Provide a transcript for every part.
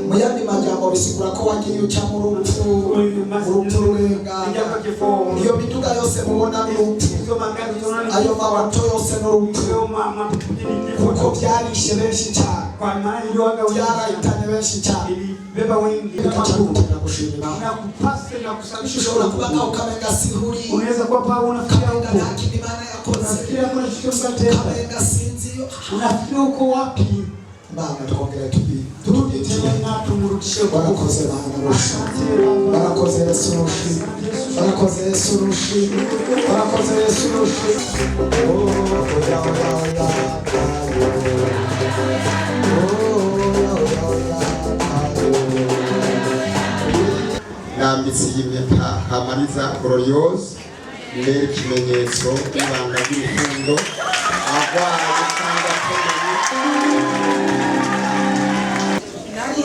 Muyandi majambo bisigura ko wagiye uca mu rupfu rurengana. Iyo miduga yose mubona n'urupfu, ayo mabato yose n'urupfu, kuko byarishe benshi cyane, byarahitanye benshi cyane. Bikaca gutera gushimira. Ushobora kuba nawe ukamenga sihuri, ukamenga nta kintu Imana yakoze, ukamenga sinzi unafikiri uko wapi. Bana twongera barakoze Bana rushi, barakoze Yesu rushi, barakoze Yesu rushi, barakoze Yesu rushi. Nambitse y'impeta Kamariza Gloriose, mbere ikimenyetso ibanga ry'urukundo agwaye cyangwa akomeye.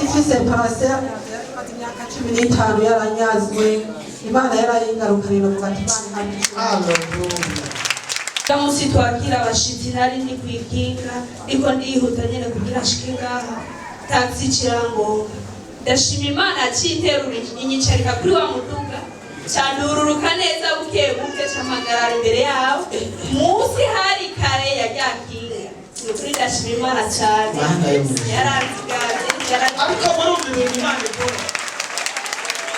Ifise parasera maze imyaka 15 yaranyazwe, Imana yarayingarukanira mu gatimana hamwe. Hallelujah. Kamusi twakira abashitsi nari ndi kwikinga iko ndihuta nyene kugira ashike ngaha taxi kirango. Ndashima Imana cyiterura inyicarika kuri wa muduga cyanururuka neza buke buke cyamagarara imbere yawe musi hari kare yajyakinga. Kuri ndashima Imana cyane yaranzigaje ariko barumvira Imana ikora,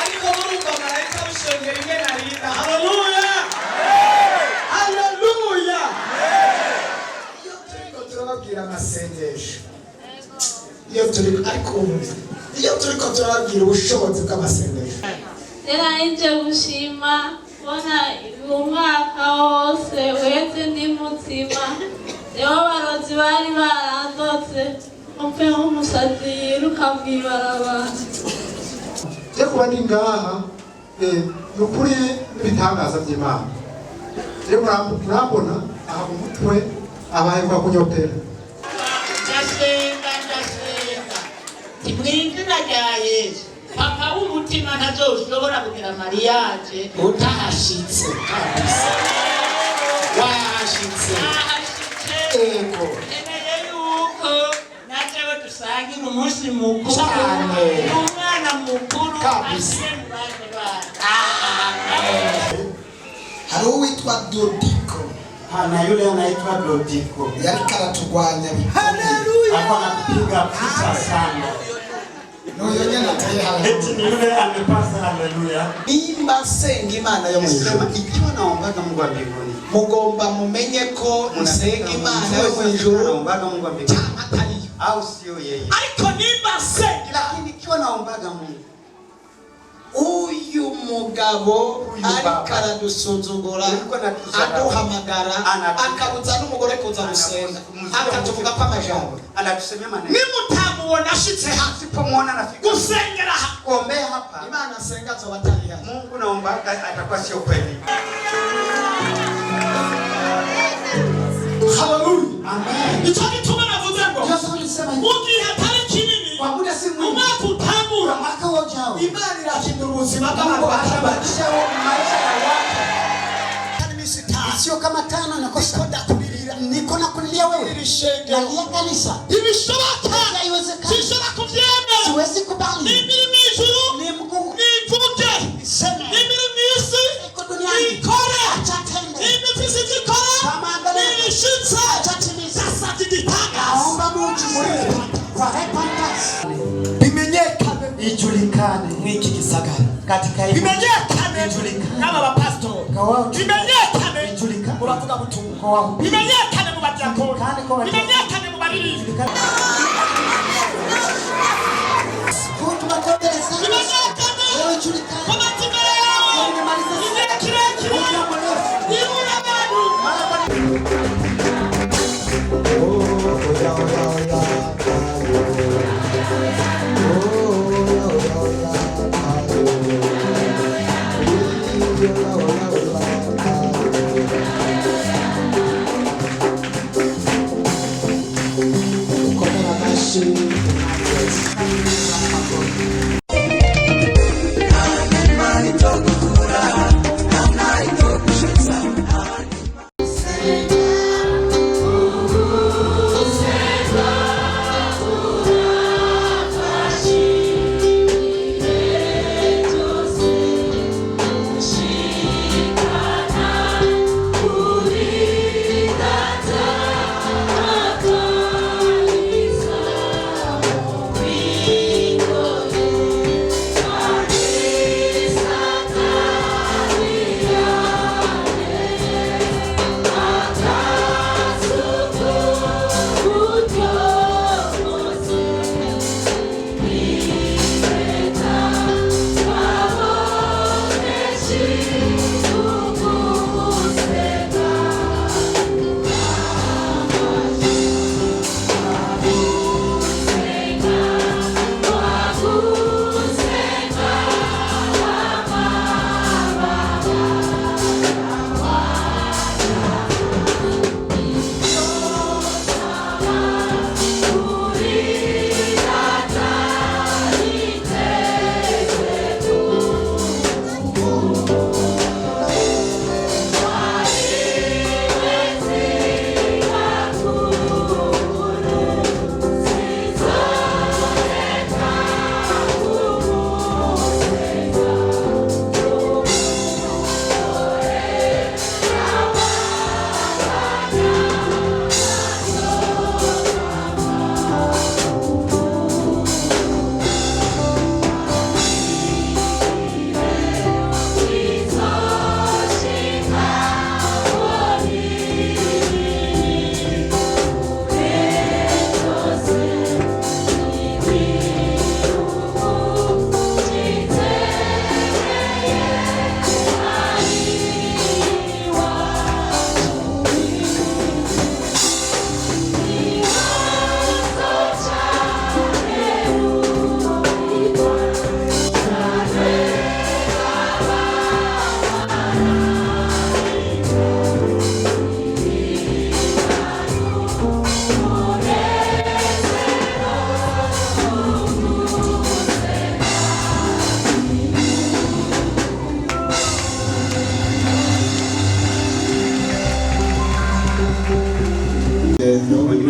ariko barumva marayika bishengera imena rita. Hallelujah, hallelujah. Iyo turiko turababwira amasengesho, iyo turiko turababwira ubushobozi bw'amasengesho, nje gushima bona umwaka wose weze ndi mutima, rero abarozi bari barandotse umpe nk'umusazi yiruka mw'ibarabara. Kuba ndi ngaha nukuri n'ibitangaza by'Imana. Rero murambona aha mu mutwe abaye kwa kunyotera. Ndasenga timwinjira rya Yesu papa w'umutima ntazoshobora kugira mariage utahashitse kabisa. Wahashitse ego dusangira umunsi mukuru cyane, umwana mukuru kabisa. hari uwitwa Dodiko. Na yule anaitwa Dodiko yari karatugwanya. Haleluya, hapa anapiga picha sana. N'uyo nyene ateye haleluya, yule amepasa haleluya. Nimba senga Imana yo mu ijuru, ikiwa naombaga Mungu wa mbinguni, mugomba mumenye ko musenga Imana yo mu ijuru, naombaga Mungu wa mbinguni au sio yeye. Ariko nimba senga, lakini ikiwa naombaga Mungu, uyu mugabo ariko aradusuzugura, aduhamagara, akabuza n'umugore kuza gusenga, akatuvuga ko amajambo, anatusemea maneno. Nimutamubona ashitse hasi po muona nafika gusengera kuombea hapa, Imana senga zo batari hapa. Mungu naombaga atakuwa sio kweli. Hallelujah, amen. Icyo gituma navuze ngo ugiye hatari kinini kwa muda si mwingi, umwaka utangura mwaka ujao Imana irahindura ubuzima bw'abantu batabadilisha maisha ya watu. Sio kama tano na kosa ndakuririra, niko nakulilia wewe nalia kanisa ibishoboka haiwezekani, sishobora kubyemera, siwezi kubali. Nimiri mw'ijuru ni Mungu nivuge, nimiri mw'isi nikore, nimifisi gikora, nishitse sasa digitanga. Naomba muujiza kwa repentance bimenyekane, ijulikane mwiki gisagara, katika hivi bimenyekane, kama bapastor bimenyekane, ijulikane muravuga butumwa kwa wao, bimenyekane mu badiakoni, bimenyekane mu baririmbyi,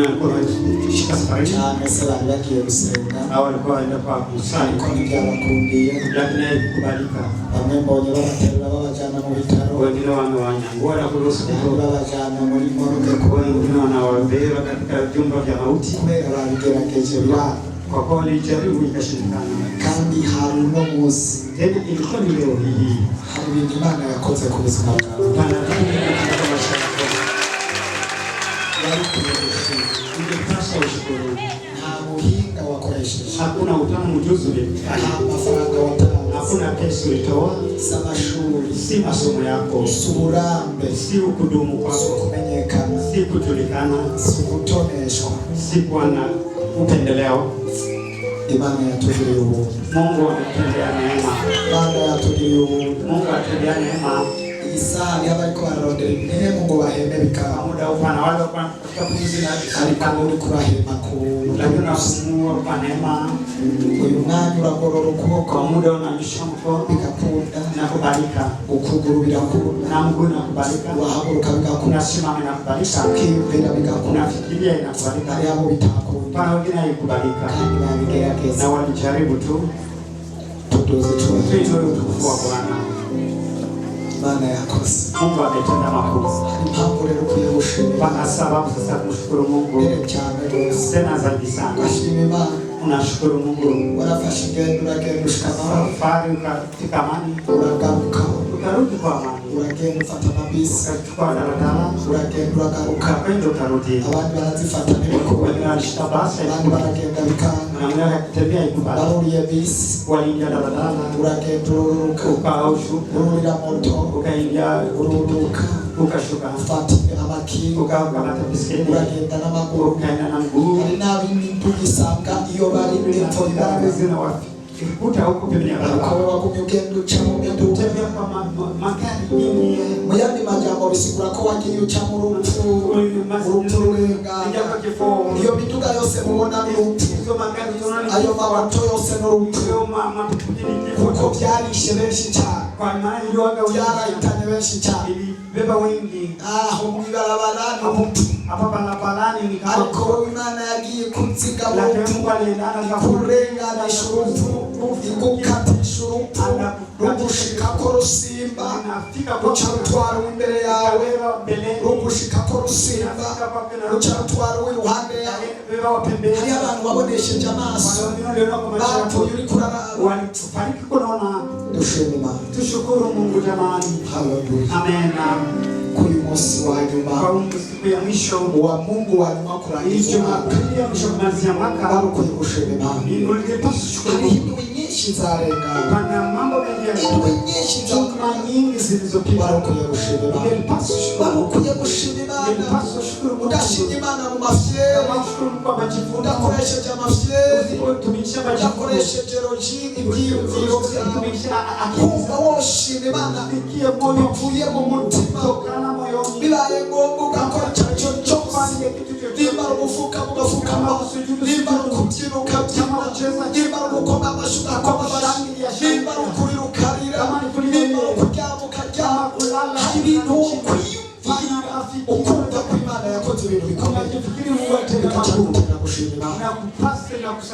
alikuwa anashika safari cyane se bari bagiye gusenga au alikuwa anaenda kwa kusali ariko ntibyabakundiye lakini haikubalika. bamwe mbonye babaterura babajyana mu bitaro Wengine wamewanyangua na kuruhusu kutoka, babajyana muri morgue wengine wanawabeba katika vyumba vya mauti kubera babigerageje biranga. kwa kuwa walijaribu ikashindikana. Kandi hari uno munsi Tena ilikuwa ni leo hii hari ibintu Imana yakoze ku buzima bwawe. pana vitu katika maisha yako ingepaswa ushukuru. Nta buhinga wakoresheje, Hakuna utamu ujuzi ulifanya, nta mafaranga watanze, hakuna pesa ulitoa, si amashuri, si masomo yako, si uburambe, si ukudumu si kwako, ukumenyekana, si kujulikana, si ugutoneshwa. si kuwa na upendeleo. Imana yatugiriye ubuntu, Mungu ametendea neema, Imana yatugiriye ubuntu. Mungu atendea neema. Iyi saha niyo bariko bararondera ibihembo ngo bahembe bikaba, Kwa muda upana wale kwa kuzi na ariko uri kurahema ku lakini unafungua kwa neema. uyu mwanya uragorora ukuboko Kwa muda unanyosha mkono bigakunda, na kubalika, ukuguru birakunda, na mguu na kubalika, urahaguruka bigakunda, unasimama na kubalika, ukiyumvira bigakunda. unafikiria inakubalika. Hari abo bitakunda Pana wengine haikubalika kandi babigerageza. na walijaribu tu. Tuduze tuwe Tuinue utukufu wa Bwana. Imana yakoze. Mungu ametenda makuu. Hari impamvu rero ukwiye gushimira Pana sababu sasa kumshukuru Mungu mbere cyane rwose. tena zaidi sana. Ugashima Imana, Unashukuru Mungu. warafashe ingendo uragenda ushika amahoro, Safari ukafika amani, uragaruka, ukarudi kwa amani, uragenda ufata amabisi, ukachukua daladala, uragenda uragaruka. ukakwenda ukarudi. Abandi barazifata n'ibikuba, Wengine walishika basi abandi baragenda bikanga. na wengine wakitembea ikubali. Baruriye bisi, Waliingia daladala, uragenda ururuka, ukaushuka, ururira moto, ukaingia ururuka, ukashuka, ufata amakinga, ukakamata bisikeli, uragenda n'amaguru. ukaenda na mguu. Hari n'abindi tugisanga iyo bari epfo yawe, Ikuta huko pembeni ariko wowe wagumye ugenda uca mu miduga. utembea kwa magari mingi. Mu yandi majambo bisigura ko wagiye uca mu rupfu rurengana. Iyo miduga yose mubona ni urupfu, ayo mabato yose ni urupfu, kuko byarishe benshi cyane, byarahitanye benshi cyane. Aho mw'ibarabara ni urupfu, ariko wowe Imana yagiye kunsiga mu rupfu, kurenganisha urupfu, igukatisha urupfu, rugushikako rusimba, ruca rutwara imbere yawe, rugushikako rusimba, ruca rutwara iruhande yawe. Hari abantu babonesheje amaso bapfuye uri kuraraba. Dushima Imana. Tushukuru Mungu jamani. Haleluya. Amen. Kuri munsi wa nyuma Kwa siku ya mwisho wa Mungu wa nyuma kurangiza umwaka, ya mwisho kumalizia mwaka, barukwiye gushima Imana. ulipaswa kushukuru Hari Mungu. indwi nyinshi zarengana, Pana mambo mengi ya indwi nyinshi juma nyingi zilizopita. barukwiye gushima Imana. Ulipaswa kushukuru. Barukwiye gushima Imana. Ulipaswa kushukuru Mungu. Udashimye Imana mu mafyeri, Unashukuru kwa majivuno. udakoresheje amafyeri, Usipotumisha majivuno. udakoresheje logiki, ibyiyumviro byawe, Usipotumisha kumva woshima Imana Sikia moyo bivuye mu mutima, kutokana moyoni. bibaye ngombwa ugakora icyo ari cyo cyose. Nimba ari ugufuka ugafukama, nimba ari ukubyina ukabyina, nimba ari ugukoma amashyi ugakoma amashyi, nimba ari ukurira ukarira, nimba ari ukuryama ukaryama. Hari ibintu ukwiyumvira ukumva ko Imana yakoze ibintu bikomeye, bikaca bigutera gushima Imana.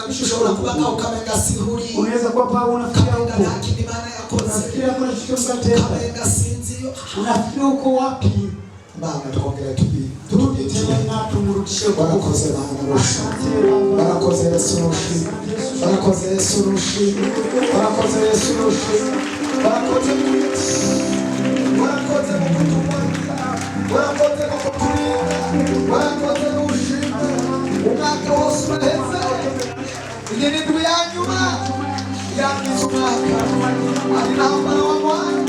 Ushobora kuba nawe ukamenga sihuri, Unaweza kuwa pao unafikiria ukamenga huko. nta kintu Imana yakoze, Unafikiria kuna kitu mkatenda. ukamenga sinziyo. Unafikiria uko wapi? Imana twongere turudie Tena tumrudishe kwa barakoze Imana rushi, barakoze Yesu rushi, barakoze Yesu rushi, barakoze Yesu rushi, barakoze Yesu, barakoze mu kutumurika, barakoze mu kuturinda, barakoze rushi. Umwaka wose uraheze, iyi ni ndwi ya nyuma yangiza umwaka, ari ntambara wa mwana.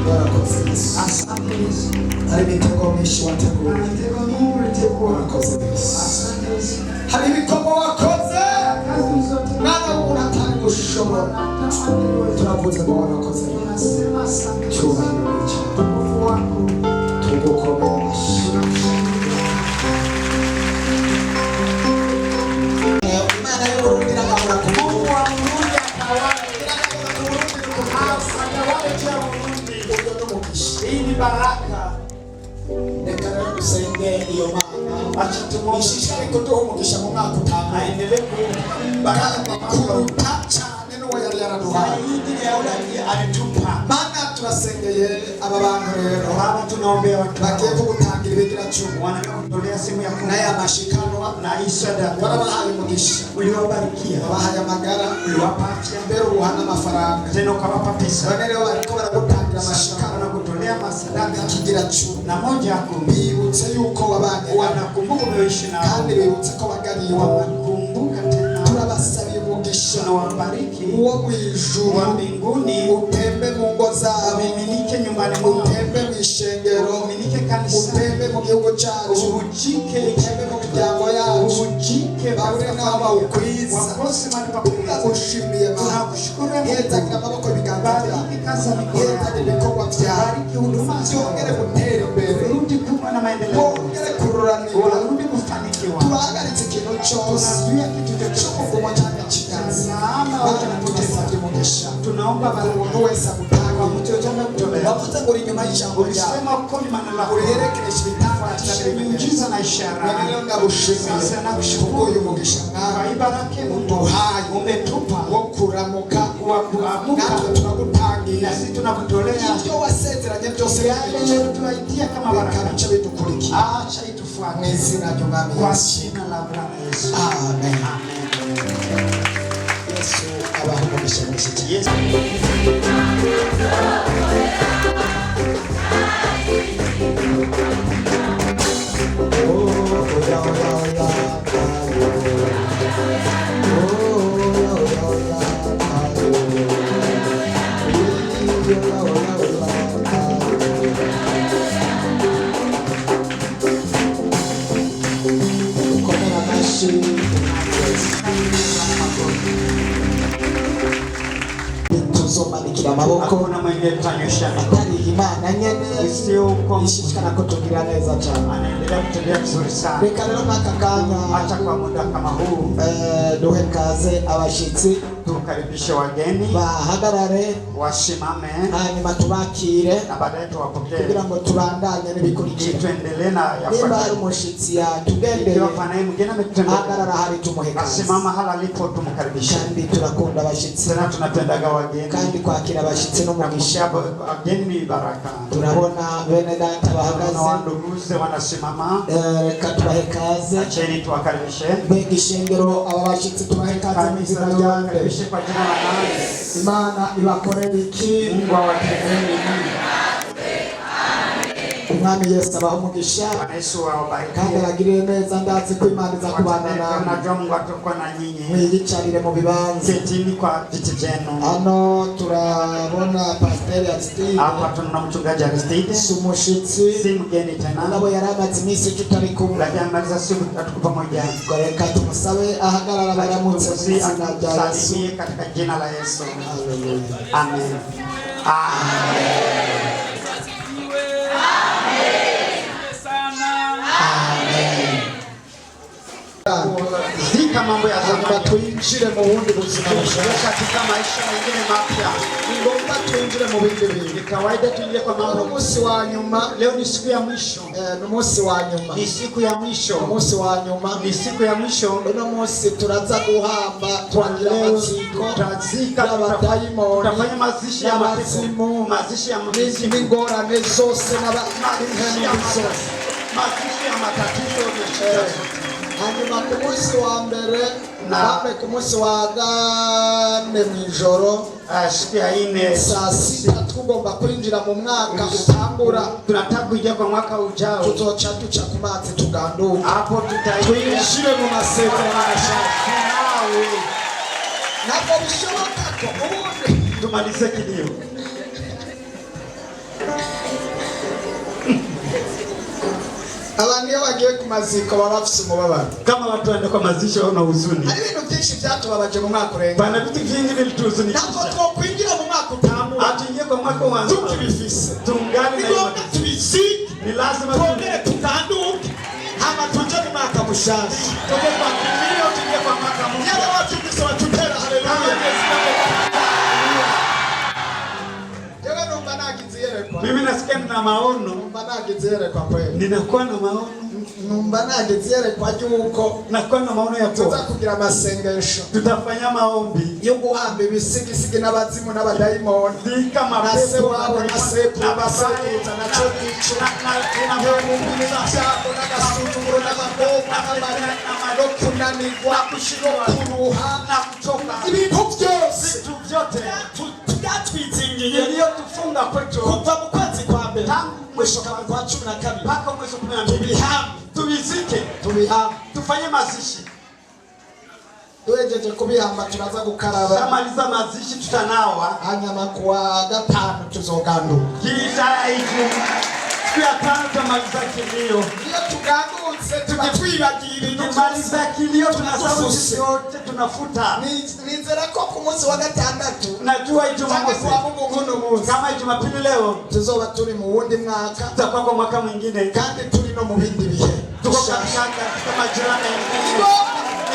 Barakoze Yesu. Asante Yesu. Hari imitego myinshi wateguye, Mitego mingi uliteguwa. warakoze Yesu. Asante Yesu. Hari ibikorwa wakoze Kazi zote mwana w'umuntu atari gushobora, turavuze ngo warakoze Yesu. tunasema asante. Cyubahiro ni cyawe, Utukufu wako. tugukomeye amashyi. Imana y'Uburundi iragabura ku Mungu Burundi, wa Burundi atawale. iragabura ku Burundi no ku Burundi. Atawale cha Burundi. Ubwo ni umugisha. Hii ni baraka. dusenge iyo mana ishishikare kuduha umugisha mu mwaka utaha aendelee kuruta cyane n'uwo yari yaraduhaye mana turasengeye aba bantu rero bagiye kugutangira ibigira cumi n'aya mashikanwa warabahaye umugisha wabahaye amagara mbere ubuha n'amafaranga bane rero bariko baragutangira amashikanwa ikigira cumi bibutse yuko wabanye kandi bibutse ko wagariwe turabasabiye umugisha uwo mwijuru utembe mu ngo zabo utembe mu ishengero utembe mu gihugu cyacu utembe mu miryango yacu bahure n'aho bawukwiza turagushimiye yezagira amaboko ibiganza byawe yezagira ibikorwa byawe byongere gutera imbere wongere kururanirwa turahagaritse ikintu cyose cy'umuvumo cyangwa ikiganza tugasabye umugisha umuntu wese agutanga bavuze ngo uri inyuma y'ijambo ryawe uriherekeresha ibitangaza na ishara rero ndagushimiye kubw'uyu mugisha mwawe uduhaye wo kuramuka natwe turagutangira ibyo wasezeranye byose reka bice bidukurikiye mu izina ry'umwami Yesu. Amen. Yesu abaho umugisha mwinshi cyane. tuzomanikira amaboko atari Imana nyene ishishikana kutugira neza cyane. Reka rero mwaka kanya duhe kaze abashitsi tukaribishe wageni bahagarare washimame hanyuma tubakire kugira ngo tubandanye n'ibikurikira tuendelee na niba hari umushitsi yatugendeye hagarara hari tumuhe kaze asimama hala lipo tumukaribisha kandi turakunda abashitsi na tunapendaga wageni kandi kwakira abashitsi no mugisha wageni ni baraka. Turabona bene data bahagaze wanduguze wanasimama reka tubahe kaze acheni tuwakaribishe mbega ishengero aba bashitsi tubahe kaze mu izina ryawe kwa jina la nani Imana ibakorera iki Mungu awategee umwami Yesu abaho umugisha Yesu awabariki kandi agirire neza ndazi ko Imana iza kubana nawe najua Mungu atakuwa na nyinyi mwiyicarire mu bibanza setini kwa viti vyenu. Hano turabona pastor Aristide hapa tuna mchungaji Aristide sumushitsi si mgeni tena nabo yaramaze iminsi tutari kumwe lakini siku tatuko pamoja reka tumusabe ahagarara baramutse mu izina rya Yesu katika jina la Yesu. Amen. Amen. Zika mambo ya zamani tuinjire mu bundi buzima katika maisha mengine mapya. Ngomba tuinjire mu bindi bintu. Kawaida tuingie kwa mambo musi wa nyuma. Leo ni siku ya mwisho. Ni musi wa nyuma. Ni siku ya mwisho. Musi wa nyuma. Ni siku ya mwisho. Uno musi turaza guhamba twangira maziko. Tutazika tutafanya mazishi ya mazimu. Mazishi ya mazimu. Ngorane zose mazishi ya matatizo hanyuma ku munsi wa mbere nawe ku munsi wa gane mw'ijoro siku ya ine saa sita tugomba kwinjira mu mwaka utangura tunataka kuingia kwa mwaka ujao tuzoca duca ku mazi tuganduka hapo twinjire mu masezerano nawe ntabwo bishoboka ko ubundi tumalize kilio abantu iyo bagiye ku maziko baba bafite umubabaro kama watu waende kwa mazisho wana huzuni. Hari ibintu byinshi byatubabaje mu mwaka urenga bana vitu vingi vilituhuzunisha ntabwo twokwinjira mu mwaka utamu atuingie kwa mwaka wanza tukibifise tungane na hiyo tubizike ni lazima tuongere tukanduke hama tuje mu mwaka mushasha tuko kwa kimio tuingie kwa mwaka mpya yale watu kisema tutera haleluya. Mimi nasikia na maono. Ninakuwa na maono. numva nageze yerekwa ry'uko nakuwa na maono ya tuza kuwa kugira amasengesho tutafanya maombi yo guhamba ibisigisigi n'abazimu n'abadayimoni zika na se mapepo wabo na sekuru basekuruza na cyo gicu yewe mumbi n'ibyago n'agasuzuguro n'amagorwa no kunanirwa no kuruha na kuchoka ibintu byose vitu vyote byatwizingiye iliyotufunga kwetu kuva mu kwezi kwa mbere tangu mwisho gushika mu kwa 12 mpaka mwezi wa 12 tubihambe tubizike tubihambe tufanye mazishi. tuwejeje kubihamba turaza gukaraba Tamaliza mazishi tutanawa hanyuma kuwa gatanu tuzoganduka kisha siku ya 5 tutamaliza kilio. iyo tugandutse tuba twibagira Tukimaliza kilio tunasahau sisi yote tunafuta. nizera ko ku munsi wa gatandatu Najua Ijumamosi kama Jumapili leo tuzoba turi mu wundi mwaka tutakuwa kwa mwaka mwingine kandi turi no mu bindi bihe tuko katika majira mengine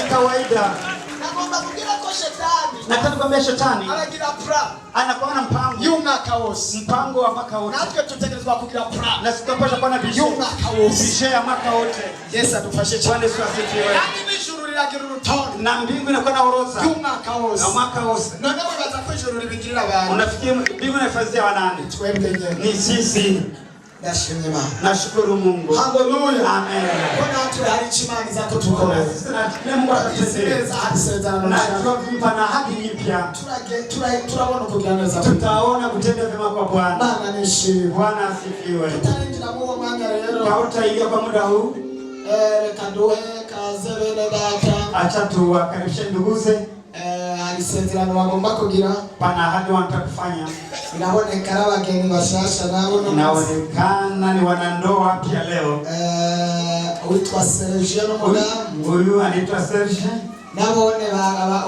ni kawaida. nagomba kugira ko shetani Nataka kuambia shetani aragira plan anakuwa na mpango y'umwaka wose mpango wa mwaka wote, natwe tutegerezwa kugira plan na sitopasha kuwa na y'umwaka wose bishe ya mwaka wote. Yesu adufashe cyane Bwana Yesu asifiwe. kandi n'ijuru riragira urutonde Na mbingu inakuwa na orodha y'umwaka wose na mwaka wote. none wibaza ko ijuru ribigirira abantu Unafikiri mbingu inahifadhia wanani? twebwe nyene Ni sisi. ndashimye Imana Nashukuru Mungu. haleluya Amen. ko natwe hari ikimana iza kutukorera Sisi na Mungu atusaidie. neza arisezerano Na nashaka tuwavimpa na hadi nyipya. turabona kugira neza Tutaona kutenda vyema kwa Bwana. Bwana nishimwe Bwana asifiwe. tutarinjira mu uwo mwanya rero Hautaingia kwa muda huu. reka duhe kaze bene data Acha tuwakaribishe nduguze. hari isezerano bagomba kugira Pana ahadi wanataka kufanya. inaboneka ari abageni bashasha nabo Inaonekana ni wanandoa wapya leo. witwa Serge n'umudamu Huyu anaitwa Serge. nabone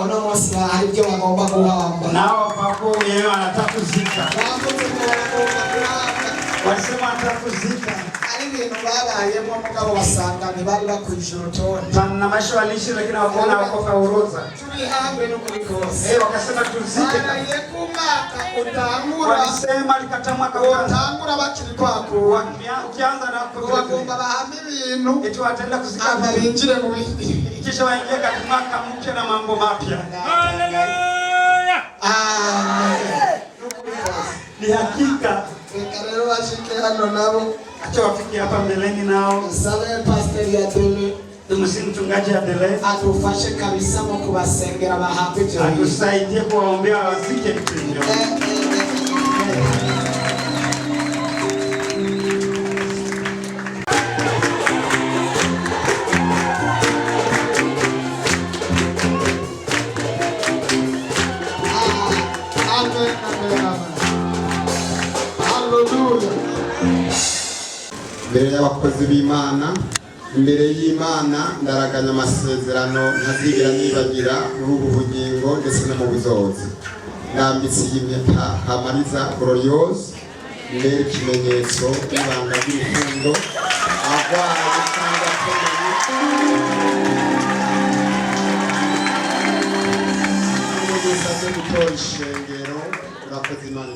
uno munsi hari ibyo bagomba guhamba Nao papo yeye anataka kuzika. bavuze ngo bagomba guhamba Walisema anataka kuzika. ari ibintu babayemo mugabo basanga ntibari bakwije urutonde Na maisha waliishi lakini hawakuona wako kwa orodha. tubihambe n'ukuri kose Wakasema tuzike. baraye ku mwaka utangura Walisema alikata mwaka kwanza. utangura bakiri kwako Ukianza na bagomba bahame ibintu eti wataenda kuzika ama binjire mu bindi kisha waingie katika mwaka mpya na mambo mapya. Ni hakika. reka rero bashike hano nabo Acha wafike hapa mbeleni nao. sabe pastor ya dele Tumusi mchungaji Adele adufashe kabisa mu kubasengera bahambe ibyo bintu atusaidie kuwaombea wazike vitu hivyo. Imbere y'abakozi b'Imana, imbere y'Imana ndaraganya amasezerano ntazigera nibagira muri ubu bugingo ndetse no mu buzozi. Ndambitse iyi mpeta Kamariza Gloriose, mbere ikimenyetso n'ibanga ry'urukundo, agwaye cyangwa akomeye. Ubu gutora ishengero, urakoze Imana.